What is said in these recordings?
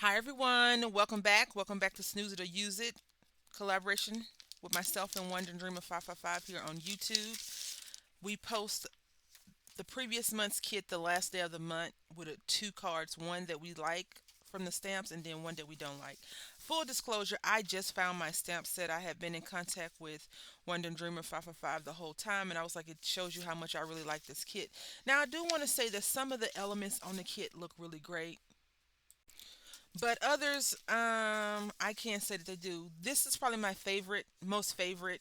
Hi, everyone. Welcome back. Welcome back to Snooze It or Use It collaboration with myself and Wonder Dreamer 555 here on YouTube. We post the previous month's kit the last day of the month with two cards, one that we like from the stamps and then one that we don't like. Full disclosure, I just found my stamp set. I have been in contact with Wonder Dreamer 555 the whole time, and I was like, it shows you how much I really like this kit. Now, I do want to say that some of the elements on the kit look really great. But others, I can't say that they do. This is probably my favorite, most favorite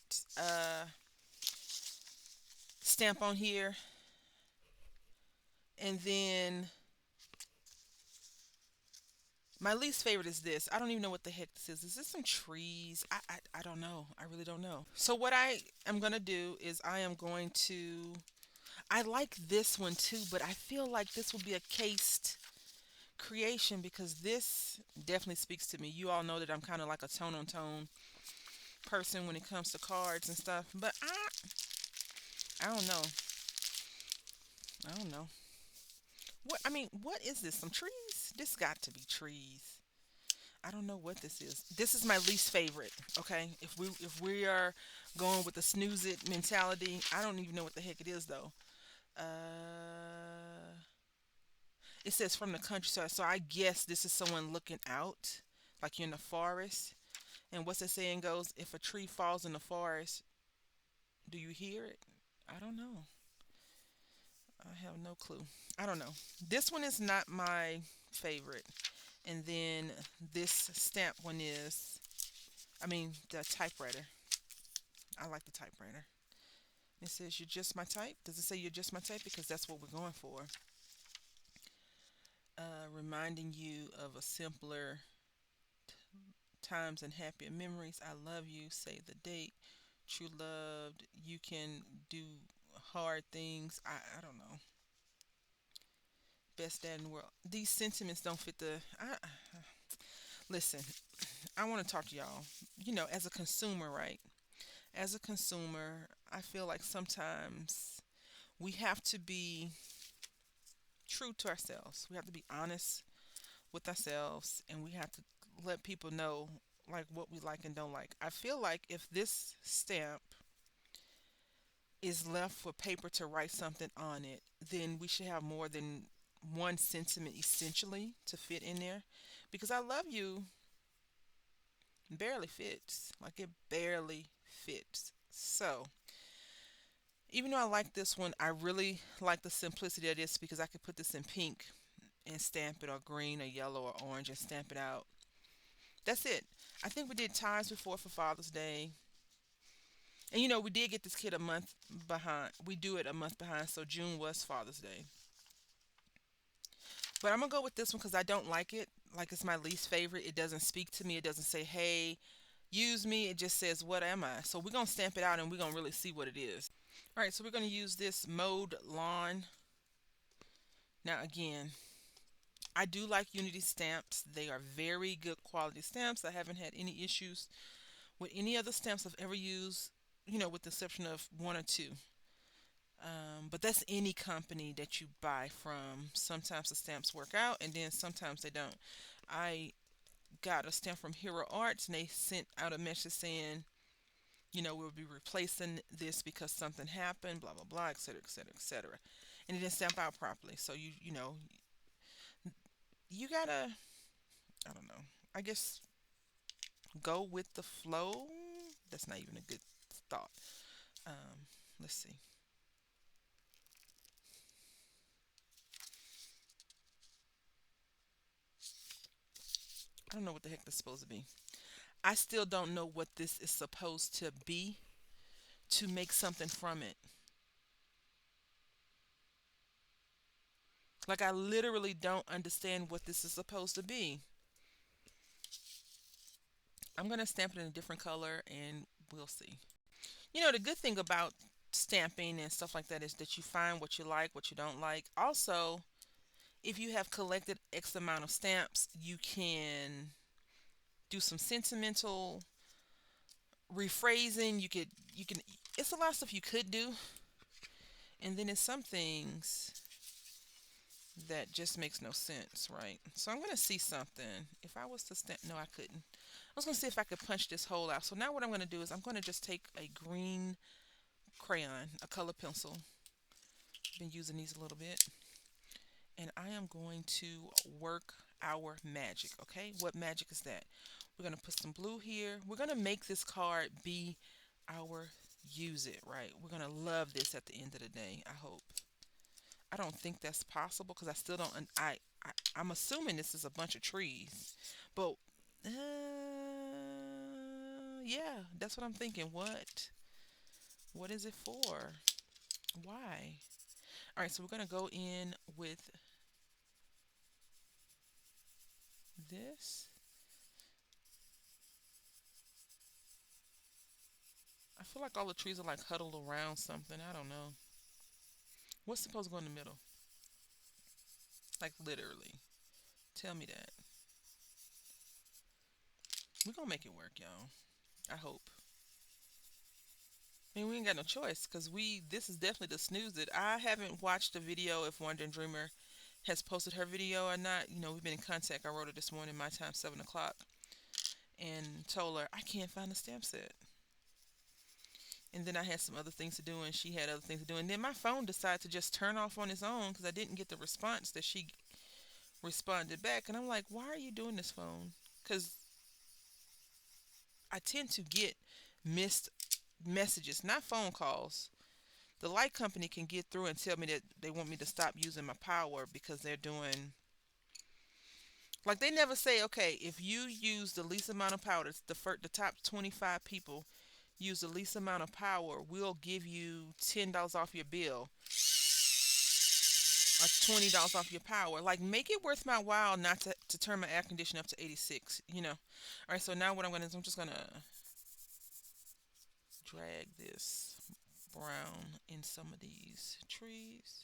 stamp on here. And then my least favorite is this. I don't even know what the heck this is. Is this some trees? I don't know. I really don't know. So what I am going to do is I am going to. I like this one too, but I feel like this will be a cased creation because this definitely speaks to me. You all know that I'm kind of like a tone on tone person when it comes to cards and stuff. But I don't know. I don't know. What is this? Some trees? This got to be trees. I don't know what this is. This is my least favorite. Okay, if we are going with the snooze it mentality, I don't even know what the heck it is though. Uh, it says from the countryside, so I guess this is someone looking out, like you're in the forest. And what's the saying goes? If a tree falls in the forest, do you hear it? I don't know. I have no clue. I don't know. This one is not my favorite. And then this stamp one is, the typewriter. I like the typewriter. It says, you're just my type. Does it say you're just my type? Because that's what we're going for. Reminding you of a simpler times and happier memories. I love you. Save the date. True loved. You can do hard things. I don't know. Best dad in the world. These sentiments don't fit the. Listen, I want to talk to y'all. As a consumer, right? As a consumer, I feel like sometimes we have to be true to ourselves. We have to be honest with ourselves and we have to let people know like what we like and don't like. I feel like if this stamp is left for paper to write something on it, then we should have more than one sentiment essentially to fit in there. Because I love you barely fits. Like it barely fits. So, even though I like this one, I really like the simplicity of this because I could put this in pink and stamp it, or green or yellow or orange and stamp it out. That's it. I think we did ties before for Father's Day. And we did get this kid a month behind. We do it a month behind, so June was Father's Day. But I'm gonna go with this one because I don't like it. Like it's my least favorite. It doesn't speak to me. It doesn't say, "Hey, use me." It just says, "What am I?" So we're gonna stamp it out and we're gonna really see what it is. All right, so we're gonna use this mowed lawn. Now again, I do like Unity stamps. They are very good quality stamps. I haven't had any issues with any other stamps I've ever used. With the exception of one or two. But that's any company that you buy from. Sometimes the stamps work out, and then sometimes they don't. I got a stamp from Hero Arts, and they sent out a message saying, we'll be replacing this because something happened, blah blah blah, etc. etc. etc. And it didn't stamp out properly. So you gotta, I don't know. I guess go with the flow. That's not even a good thought. Um, let's see. I don't know what the heck this is supposed to be. I still don't know what this is supposed to be to make something from it. Like I literally don't understand what this is supposed to be. I'm gonna stamp it in a different color and we'll see. The good thing about stamping and stuff like that is that you find what you like, what you don't like. Also, if you have collected X amount of stamps, you can do some sentimental rephrasing. You can it's a lot of stuff you could do. And then in some things That just makes no sense, right? So I'm going to see something. If I was to stamp, no, I couldn't. I was going to see if I could punch this hole out. So now what I'm going to do is I'm going to just take a green crayon, a color pencil. Been using these a little bit. And I am going to work our magic, okay? What magic is that? We're going to put some blue here. We're going to make this card be our use it, right? We're going to love this at the end of the day, I hope. I don't think that's possible because I still don't. I'm assuming this is a bunch of trees, but uh, yeah, that's what I'm thinking. What? What is it for? Why? All right, so we're gonna go in with this. I feel like all the trees are like huddled around something. I don't know. What's supposed to go in the middle? Like literally. Tell me that. We're gonna make it work, y'all. I hope. I mean, we ain't got no choice because this is definitely the snooze it. I haven't watched the video if Wonder and Dreamer has posted her video or not. We've been in contact. I wrote her this morning, my time, 7 o'clock, and told her I can't find the stamp set. And then I had some other things to do, and she had other things to do. And then my phone decided to just turn off on its own because I didn't get the response that she responded back. And I'm like, why are you doing this, phone? Because I tend to get missed messages, not phone calls. The light company can get through and tell me that they want me to stop using my power because they're doing, like, they never say, okay, if you use the least amount of power, the top 25 people use the least amount of power, we'll give you $10 off your bill or $20 off your power. Like, make it worth my while not to turn my air conditioner up to 86. All right, so now what I'm going to do is I'm just going to drag this brown in some of these trees.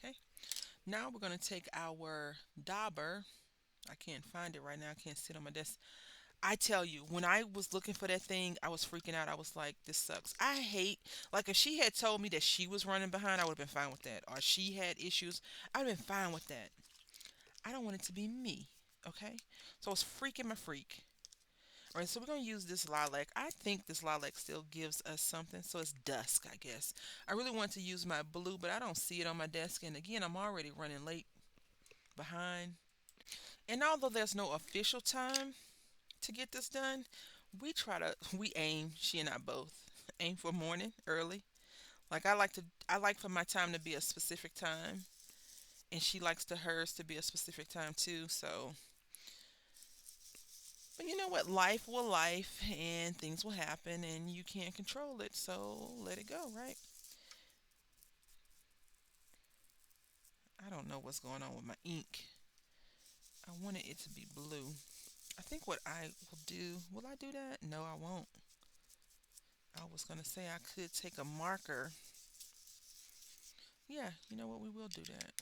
Okay. Now we're going to take our dauber. I can't find it right now. I can't sit on my desk. I tell you, when I was looking for that thing, I was freaking out. I was like, this sucks. I hate, like, if she had told me that she was running behind, I would have been fine with that. Or she had issues, I would have been fine with that. I don't want it to be me, okay? So I was freaking my freak. All right, so we're going to use this lilac. I think this lilac still gives us something. So it's dusk, I guess. I really want to use my blue, but I don't see it on my desk. And again, I'm already running late behind. And although there's no official time to get this done, we aim, she and I both, aim for morning, early. Like, I like for my time to be a specific time. And she likes to hers to be a specific time too. So, but you know what? Life will life and things will happen and you can't control it. So let it go, right? I don't know what's going on with my ink. I wanted it to be blue. I think what I will do, will I do that? No, I won't. I was going to say I could take a marker. Yeah, you know what? We will do that.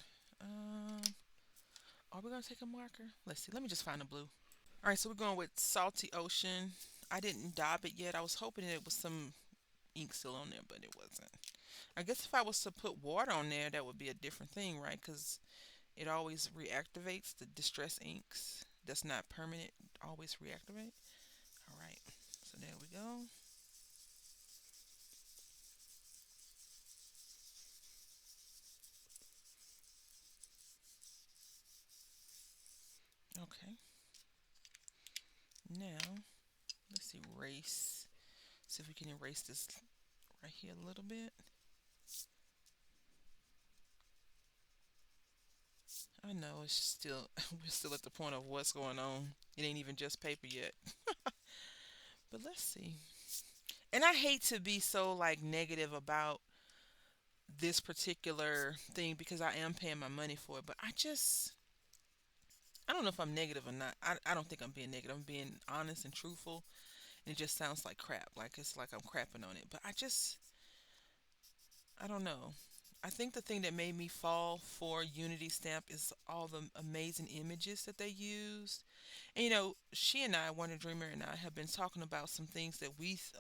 Um, are we going to take a marker? Let's see. Let me just find a blue. All right, so we're going with Salty Ocean. I didn't daub it yet. I was hoping it was some ink still on there, but it wasn't. I guess if I was to put water on there, that would be a different thing, right? Because it always reactivates the distress inks. That's not permanent. Always reactivate. All right. So there we go. Okay. Now let's erase. See if we can erase this right here a little bit. I know it's still we're still at the point of what's going on. It ain't even just paper yet. But let's see. And I hate to be so like negative about this particular thing because I am paying my money for it, but I don't know if I'm negative or not. I don't think I'm being negative. I'm being honest and truthful. And it just sounds like crap. Like it's like I'm crapping on it. But I don't know. I think the thing that made me fall for Unity Stamp is all the amazing images that they use. And she and I, Wonder Dreamer and I, have been talking about some things that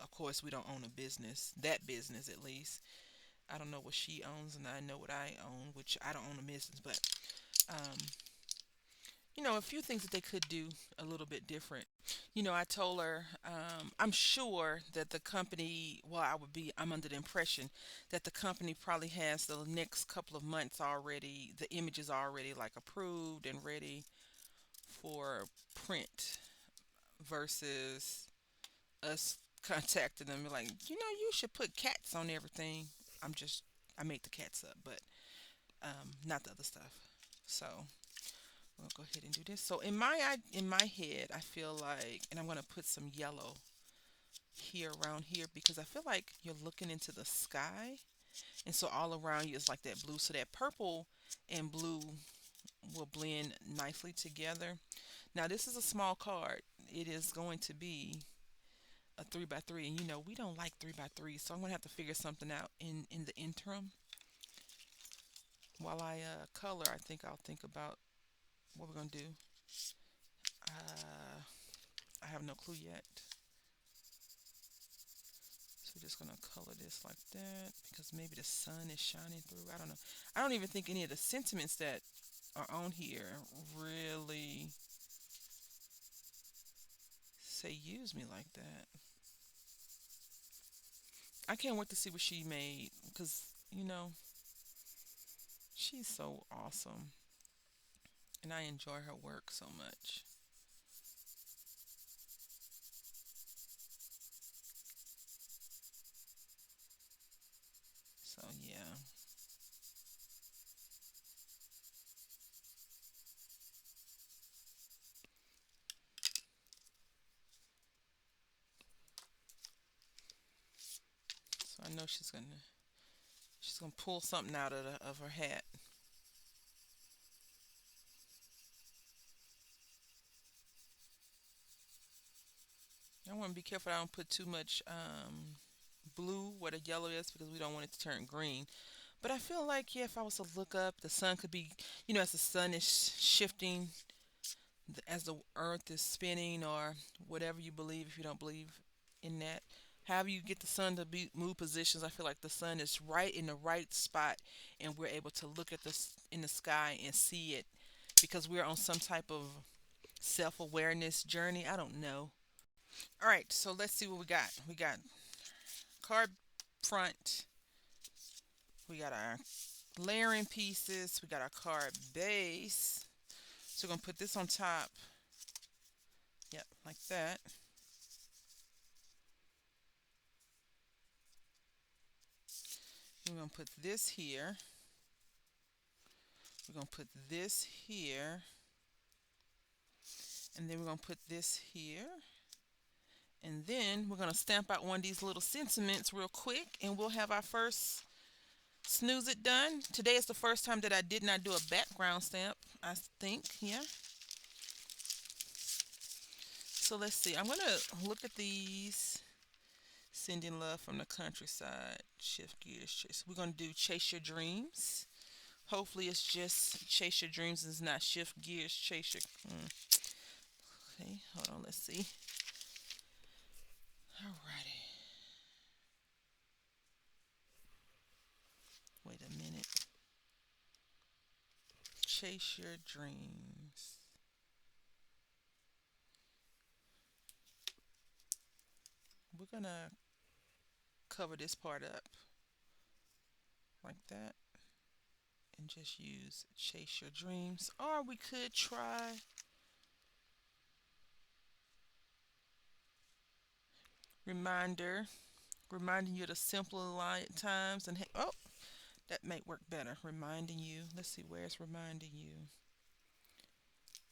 of course, we don't own a business, that business at least. I don't know what she owns, and I know what I own, which I don't own a business, but um, a few things that they could do a little bit different. I told her, I'm sure that the company, well, I'm under the impression that the company probably has the next couple of months already, the images already like approved and ready for print versus us contacting them and like, you should put cats on everything. I make the cats up, but not the other stuff. So we'll go ahead and do this. So in my head, I feel like, and I'm gonna put some yellow here around here because I feel like you're looking into the sky, and so all around you is like that blue. So that purple and blue will blend nicely together. Now this is a small card. It is going to be a 3 by 3, and we don't like 3 by 3, so I'm gonna have to figure something out in the interim while I color. I think I'll think about what we're gonna do. uh, I have no clue yet, so we're just gonna color this like that because maybe the sun is shining through. I don't know. I don't even think any of the sentiments that are on here really say use me like that. I can't wait to see what she made because she's so awesome, and I enjoy her work so much. So yeah. So I know she's gonna pull something out of her hat. I want to be careful I don't put too much blue where the yellow is because we don't want it to turn green. But I feel like, yeah, if I was to look up, the sun could be, as the sun is shifting, as the earth is spinning, or whatever you believe, if you don't believe in that. However, you get the sun to move positions, I feel like the sun is right in the right spot, and we're able to look at this in the sky and see it because we're on some type of self awareness journey. I don't know. All right, so let's see what we got. We got card front, we got our layering pieces, we got our card base. So we're gonna put this on top. Yep, like that. We're gonna put this here. We're gonna put this here. And then we're gonna put this here. And then we're gonna stamp out one of these little sentiments real quick, and we'll have our first snooze it done. Today is the first time that I did not do a background stamp, I think. Yeah. So let's see. I'm gonna look at these. Sending love from the countryside. Shift gears. We're gonna do chase your dreams. Hopefully it's just chase your dreams and it's not shift gears. Chase your. Okay, hold on. Let's see. Alrighty. Wait a minute. Chase your dreams. We're gonna cover this part up like that and just use chase your dreams. Or we could try reminder, reminding you of the simpler times and oh, that may work better. Reminding you. Let's see where it's reminding you.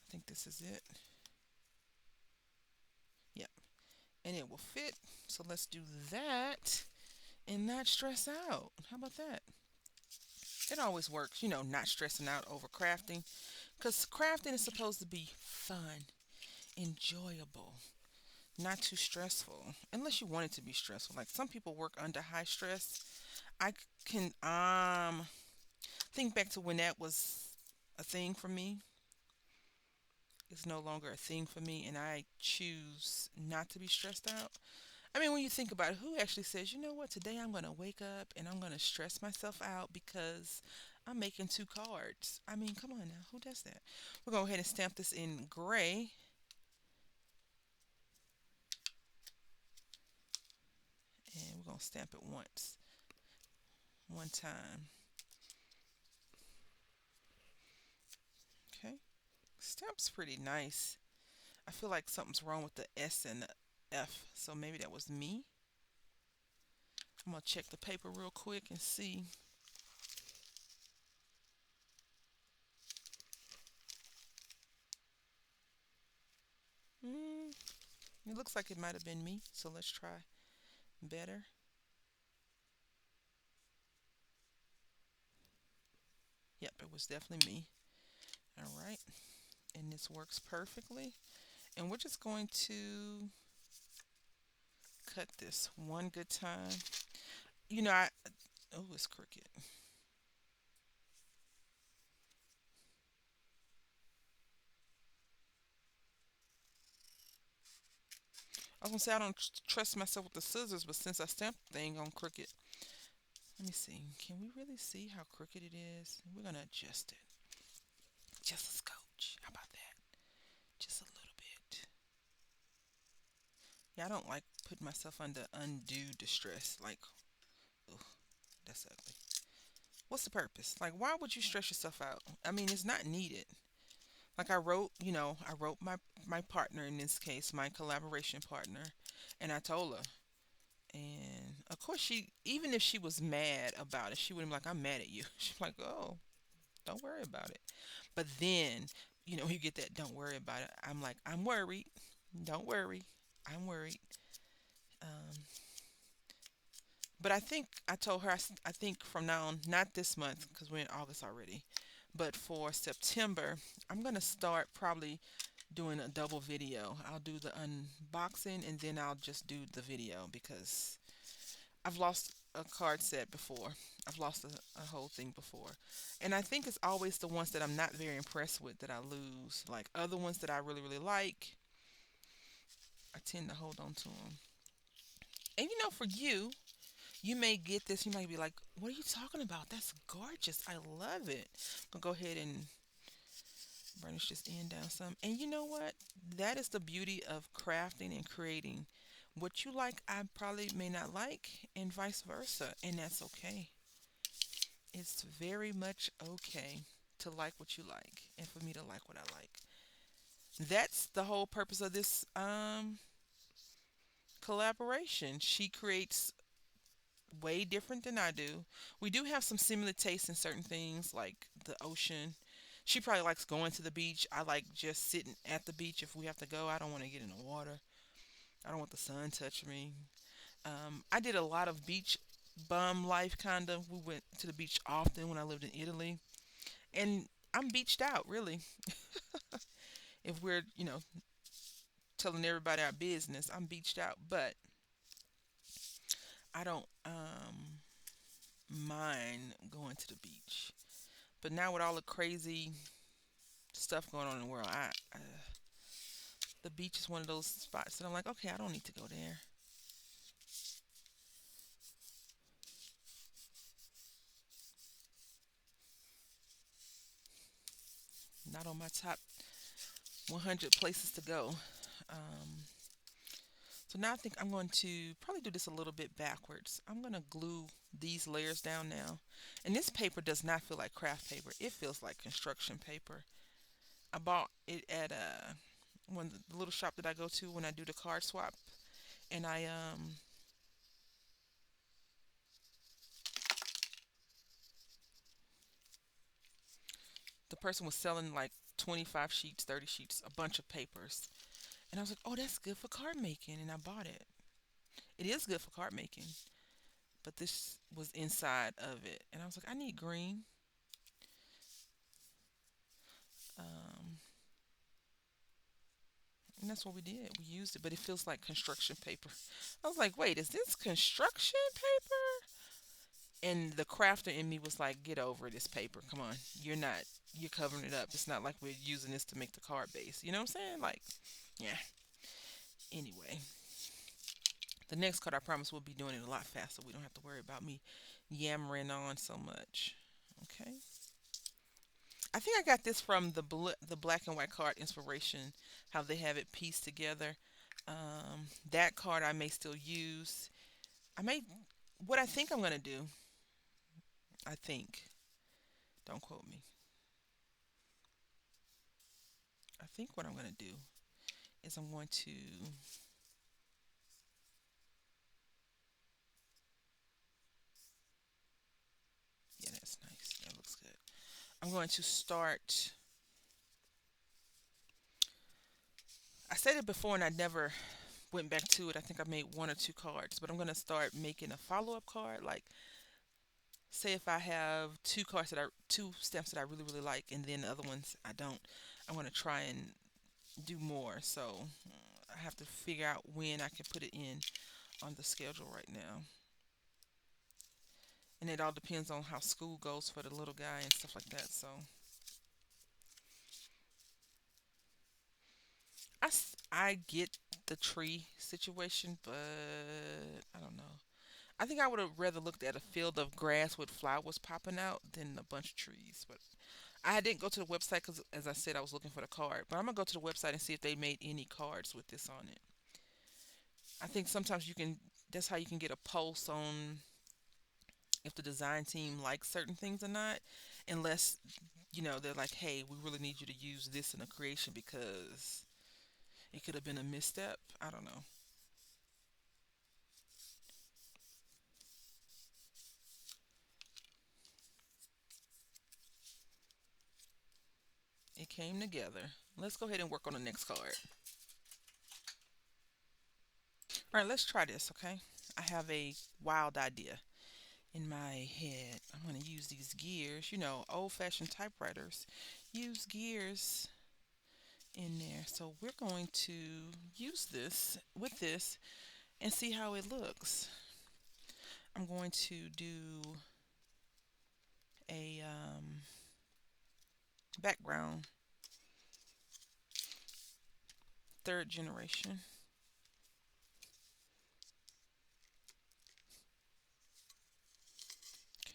I think this is it. Yep. And it will fit. So let's do that and not stress out. How about that? It always works, not stressing out over crafting. Because crafting is supposed to be fun, enjoyable, not too stressful. Unless you want it to be stressful. Like some people work under high stress. I can think back to when that was a thing for me. It's no longer a thing for me, and I choose not to be stressed out. I mean, when you think about it, who actually says, you know what, today I'm going to wake up and I'm going to stress myself out because I'm making two cards? I mean, come on now, who does that? We're going to go ahead and stamp this in gray, and we're going to stamp it once, one time. Okay, stamp's pretty nice. I feel like something's wrong with the S and the F, so maybe that was me. I'm going to check the paper real quick and see. Mm, it looks like it might have been me, so let's try better. Yep, it was definitely me. All right, and this works perfectly. And we're just going to cut this one good time. You know, oh, it's crooked. I was gonna say I don't trust myself with the scissors, but since I stamped the thing on crooked, let me see. Can we really see how crooked it is? We're gonna adjust it. Just a scotch. How about that? Just a little bit. Yeah, I don't like putting myself under undue distress. Like, ugh, that's ugly. What's the purpose? Like, why would you stress yourself out? I mean, it's not needed. Like I wrote, I wrote my partner in this case, my collaboration partner, and I told her. And of course, she even if she was mad about it, she wouldn't be like, "I'm mad at you." She's like, "Oh, don't worry about it." But then, you get that, "Don't worry about it." I'm like, "I'm worried. Don't worry. I'm worried." Um, but I think I told her, I think from now on, not this month because we're in August already, but for September, I'm gonna start probably doing a double video. I'll do the unboxing and then I'll just do the video because I've lost a card set before. I've lost a whole thing before. And I think it's always the ones that I'm not very impressed with that I lose. Like other ones that I really, really like, I tend to hold on to them. And for you, you may get this, you might be like, what are you talking about? That's gorgeous. I love it. I'll go ahead and burnish this end down some. And you know what? That is the beauty of crafting and creating. What you like, I probably may not like, and vice versa. And that's okay. It's very much okay to like what you like and for me to like what I like. That's the whole purpose of this collaboration. She creates way different than I do. We do have some similar tastes in certain things like the ocean. She probably likes going to the beach. I like just sitting at the beach if we have to go. I don't want to get in the water. I don't want the sun touching me. I did a lot of beach bum life kind of. We went to the beach often when I lived in Italy. And I'm beached out, really. If we're, telling everybody our business, I'm beached out. But I don't mind going to the beach. But now with all the crazy stuff going on in the world, the beach is one of those spots that I'm like, okay, I don't need to go there. Not on my top 100 places to go. Um, so now I think I'm going to probably do this a little bit backwards. I'm going to glue these layers down now. And this paper does not feel like craft paper. It feels like construction paper. I bought it at one the little shop that I go to when I do the card swap. And the person was selling like 25 sheets, 30 sheets, a bunch of papers. And I was like, "Oh, that's good for card making." And I bought it. It is good for card making, but this was inside of it. And I was like, "I need green." Um, and that's what we did. We used it, but it feels like construction paper. I was like, "Wait, is this construction paper?" And the crafter in me was like, get over this paper. Come on. You're covering it up. It's not like we're using this to make the card base. You know what I'm saying? Like, yeah. Anyway, the next card I promise we'll be doing it a lot faster. We don't have to worry about me yammering on so much. Okay. I think I got this from the black and white card inspiration, how they have it pieced together. That card I may still use. I may, what I think I'm going to do, I think, don't quote me. I think what I'm going to do is I'm going to, yeah, that's nice. That looks good. I'm going to start, I said it before and I never went back to it. I think I made one or two cards, but I'm going to start making a follow up card. Like, say if I have two stamps that I really really like, and then the other ones I don't, I'm going to try and do more. So I have to figure out when I can put it in on the schedule right now. And it all depends on how school goes for the little guy and stuff like that. So I get the tree situation, but I don't know. I think I would have rather looked at a field of grass with flowers popping out than a bunch of trees. But I didn't go to the website because, as I said, I was looking for the card. But I'm gonna go to the website and see if they made any cards with this on it. I think sometimes you can. That's how you can get a pulse on if the design team likes certain things or not, unless they're like, hey, we really need you to use this in a creation because it could have been a misstep. I don't know. It came together. Let's go ahead and work on the next card. All right, let's try this, okay? I have a wild idea in my head. I'm going to use these gears. Old fashioned typewriters use gears in there. So we're going to use this with this and see how it looks. I'm going to do a background, third generation.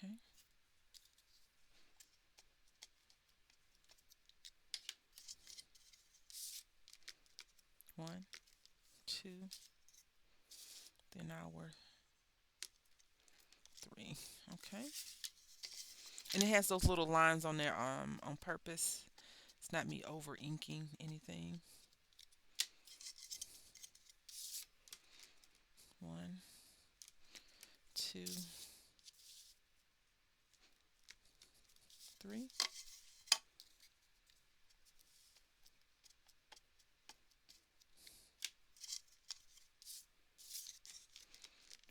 Okay, one, two, then our three. Okay, and it has those little lines on there on purpose. It's not me over inking anything. One, two, three.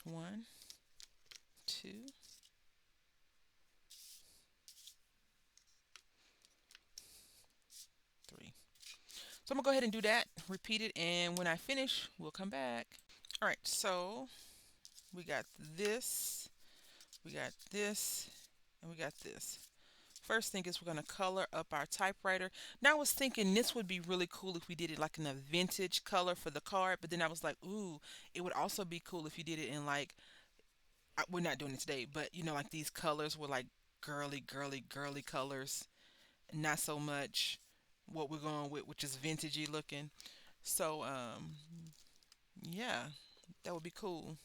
One, two, three. So I'm gonna go ahead and do that, repeat it, and when I finish, we'll come back. All right, so we got this, we got this, and we got this. First thing is we're gonna color up our typewriter. Now I was thinking this would be really cool if we did it like in a vintage color for the card, but then I was like, ooh, it would also be cool if you did it in like, we're not doing it today, but like these colors were like girly, girly, girly colors, not so much what we're going with, which is vintagey looking. So, yeah, that would be cool.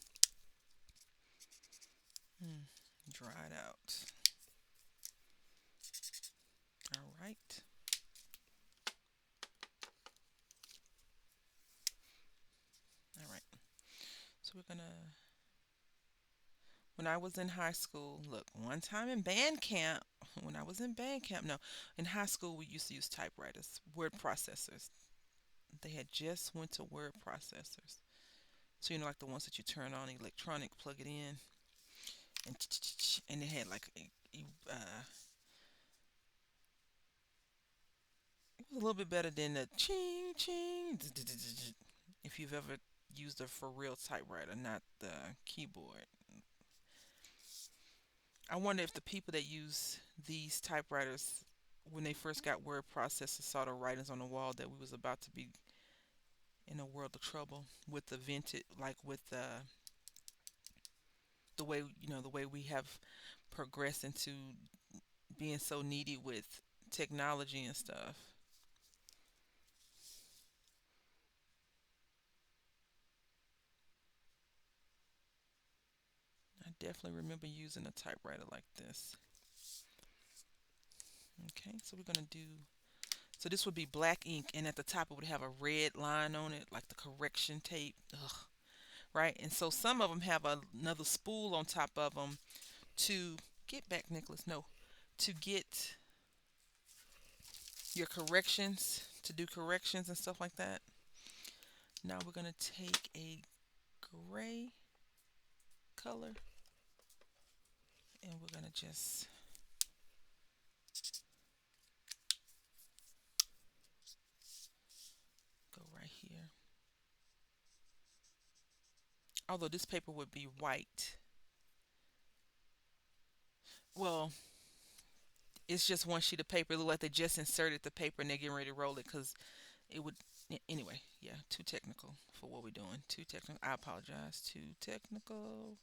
Hmm, dry it out. All right. All right. So we're gonna. When I was in high school, look, one time in band camp, when I was in band camp, no, in high school we used to use typewriters, word processors. They had just went to word processors. So like the ones that you turn on electronic, plug it in, and and it had like it was a little bit better than the ching ching. If you've ever used a for real typewriter, not the keyboard. I wonder if the people that use these typewriters, when they first got word processors, saw the writings on the wall that we was about to be in a world of trouble with the vintage, like with the way the way we have progressed into being so needy with technology and stuff. I definitely remember using a typewriter like this. Okay, so we're gonna do. So this would be black ink, and at the top it would have a red line on it, like the correction tape. Ugh, right? And so some of them have another spool on top of them to get back, Nicholas. No, to get your corrections, to do corrections and stuff like that. Now we're gonna take a gray color, and we're gonna just go right here. Although this paper would be white. Well, it's just one sheet of paper. It look like they just inserted the paper and they're getting ready to roll it because it would. Anyway, yeah, too technical for what we're doing. Too technical. I apologize. Too technical.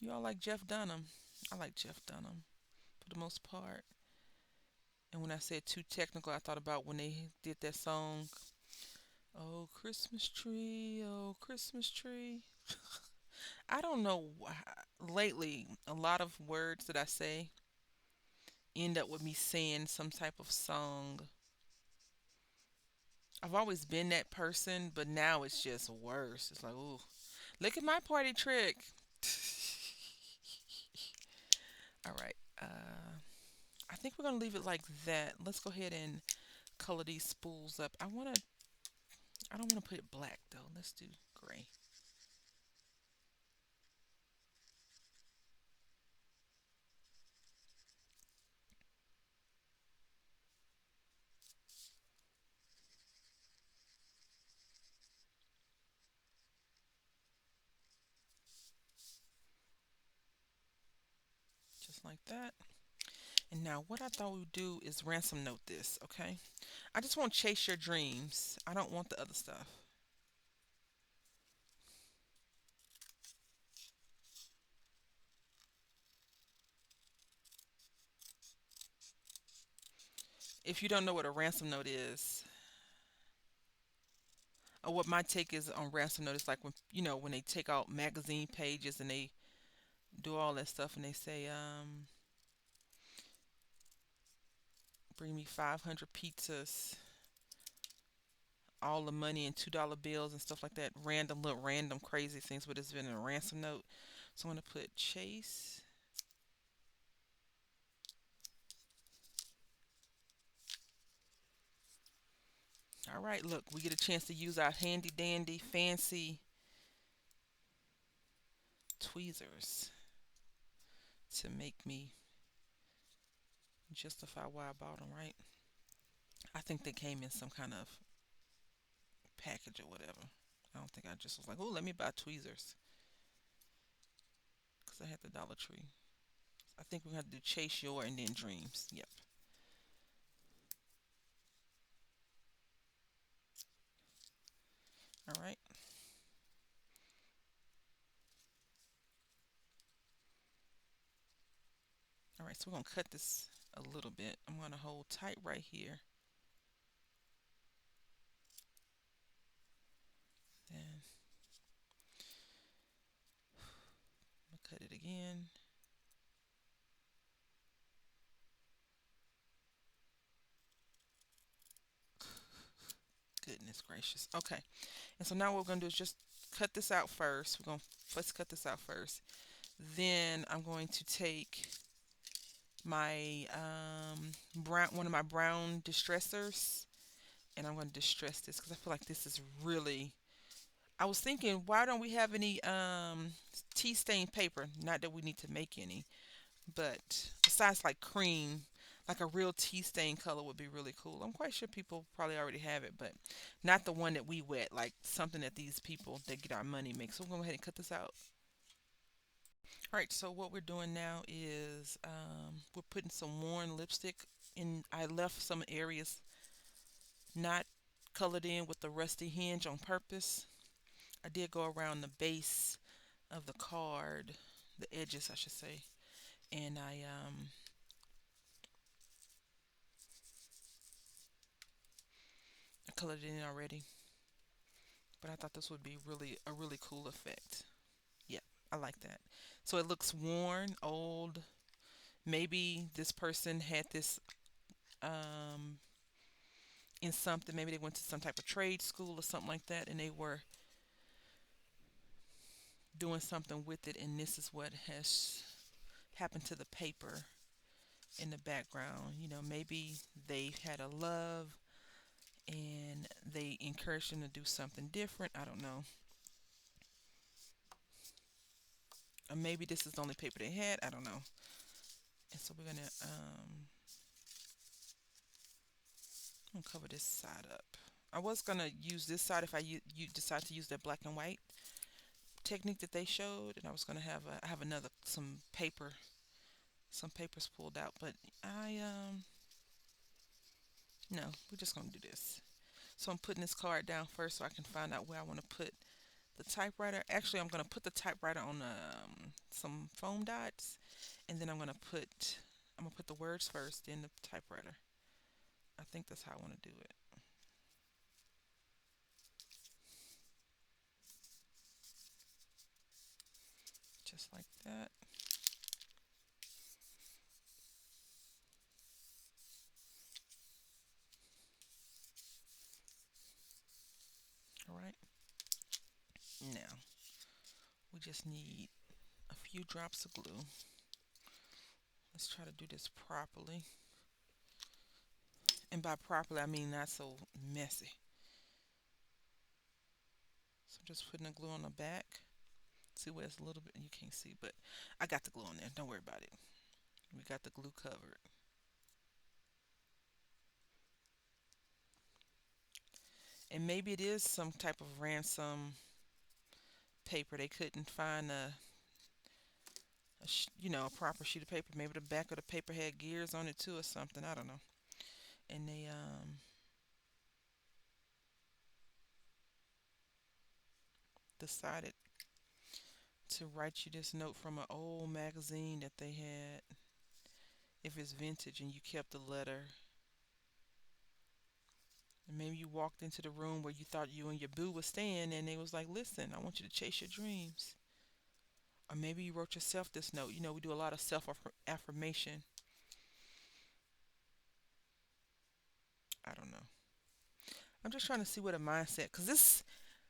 You all like Jeff Dunham. I like Jeff Dunham for the most part. And when I said too technical, I thought about when they did that song, "Oh Christmas Tree, Oh Christmas Tree." I don't know. Lately, a lot of words that I say end up with me saying some type of song. I've always been that person, but now it's just worse. It's like, ooh, look at my party trick. All right. I think we're gonna leave it like that. Let's go ahead and color these spools up. I don't wanna put it black though. Let's do gray. Just like that. And now what I thought we would do is ransom note this, okay? I just want to chase your dreams. I don't want the other stuff. If you don't know what a ransom note is, or what my take is on ransom note, is like when when they take out magazine pages and they do all that stuff and they say, bring me 500 pizzas, all the money in $2 bills and stuff like that. Random little random crazy things, but it's been in a ransom note. So I'm gonna put Chase. All right, look, we get a chance to use our handy dandy fancy tweezers to make me justify why I bought them, right? I think they came in some kind of package or whatever. I don't think I just was like, oh, let me buy tweezers because I had the Dollar Tree. I think we're going to have to do Chase Your and then Dreams. Yep. All right. All right. So we're going to cut this a little bit. I'm going to hold tight right here. Then I'm going to cut it again. Goodness gracious. Okay. And so now what we're going to do is just cut this out first. We're going to first cut this out first. Then I'm going to take my brown, one of my brown distressors, and I'm going to distress this because I feel like this is really. I was thinking, why don't we have any tea stain paper? Not that we need to make any, but besides like cream, Like a real tea stain color would be really cool. I'm quite sure people probably already have it, but not the one that we wet, like something that these people that get our money make. So we're going to go ahead and cut this out. All right, so what we're doing now is we're putting some worn lipstick in. I left some areas not colored in with the rusty hinge on purpose. I did go around the base of the card, the edges, I should say, and I colored it in already. But I thought this would be really a really cool effect. Yeah, I like that. So it looks worn, old. Maybe this person had this um, in something. Maybe they went to some type of trade school or something like that, and they were doing something with it, and this is what has happened to the paper in the background. Maybe they had a love and they encouraged them to do something different. I don't know. Or maybe this is the only paper they had. I don't know. And so we're gonna cover this side up. I was gonna use this side if you decide to use that black and white technique that they showed, and I was gonna have another some papers pulled out, but I no, we're just gonna do this. So I'm putting this card down first so I can find out where I want to put the typewriter. Actually, I'm gonna put the typewriter on some foam dots, and then I'm gonna put the words first, then the typewriter. I think that's how I want to do it. Just like that. All right. Now we just need a few drops of glue. Let's try to do this properly. And by properly, I mean not so messy. So I'm just putting the glue on the back. See where it's a little bit, you can't see, but I got the glue on there. Don't worry about it. We got the glue covered. And maybe it is some type of ransom paper. They couldn't find a proper sheet of paper. Maybe the back of the paper had gears on it too or something. I don't know. And they decided to write you this note from an old magazine that they had. If it's vintage and you kept the letter, and maybe you walked into the room where you thought you and your boo was staying, and they was like, "Listen, I want you to chase your dreams." Or maybe you wrote yourself this note. We do a lot of self affirmation. I don't know. I'm just trying to see what a mindset, because this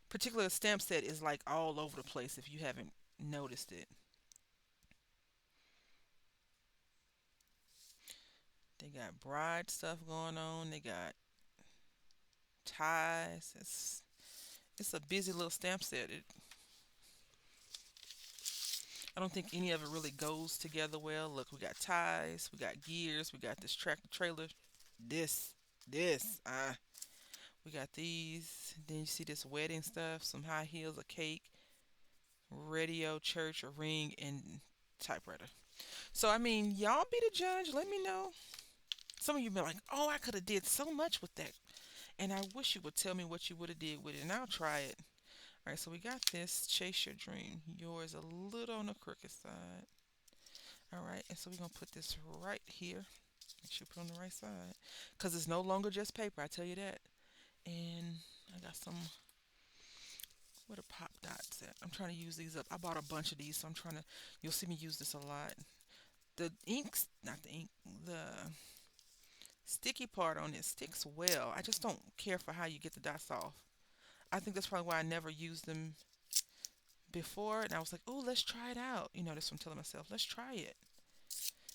particular stamp set is like all over the place if you haven't noticed it. They got bride stuff going on. They got ties. It's a busy little stamp set. I don't think any of it really goes together well. Look, we got ties, we got gears, we got this tractor trailer, this, this. We got these. Then you see this wedding stuff, some high heels, a cake, radio, church, a ring, and typewriter. So I mean, y'all be the judge. Let me know. Some of you be like, "Oh, I could have did so much with that," and I wish you would tell me what you would have did with it, and I'll try it. All right, so we got this. Chase your dream. Yours a little on the crooked side. All right, and so we're gonna put this right here. Make sure you put it on the right side, cause it's no longer just paper. I tell you that. And I got some. What are pop dots at? I'm trying to use these up. I bought a bunch of these, so I'm trying to. You'll see me use this a lot. The inks, not the ink, the sticky part on it sticks well. I just don't care for how you get the dots off. I think that's probably why I never used them before. And I was like, oh, let's try it out. That's what I'm telling myself. Let's try it.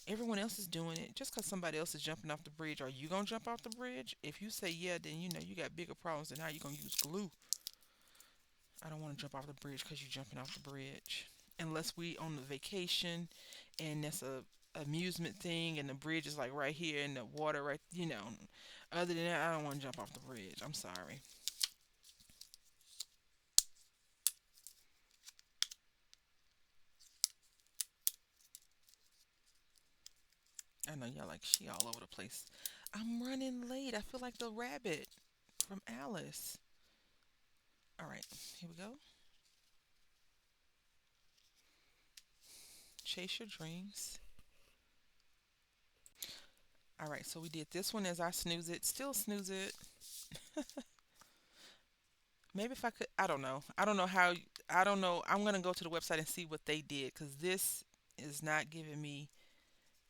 Everyone else is doing it. Just because somebody else is jumping off the bridge, are you going to jump off the bridge? If you say yeah, then you got bigger problems than how you going to use glue. I don't want to jump off the bridge because you're jumping off the bridge. Unless we on the vacation and that's a amusement thing, and the bridge is like right here, and the water right, Other than that, I don't want to jump off the bridge. I'm sorry. I know y'all like she all over the place. I'm running late. I feel like the rabbit from Alice. All right, here we go. Chase your dreams. All right, so we did this one as I snooze it. Still snooze it. Maybe if I could, I don't know. I don't know how, I don't know. I'm going to go to the website and see what they did because this is not giving me,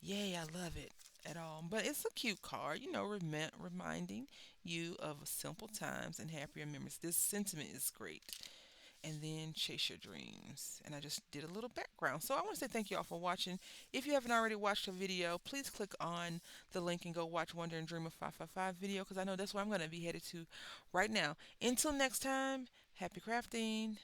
yay, I love it at all. But it's a cute card, reminding you of simple times and happier memories. This sentiment is great. And then chase your dreams. And I just did a little background. So I want to say thank you all for watching. If you haven't already watched a video, please click on the link and go watch Wonder and Dream of 555 video because I know that's where I'm going to be headed to right now. Until next time, happy crafting.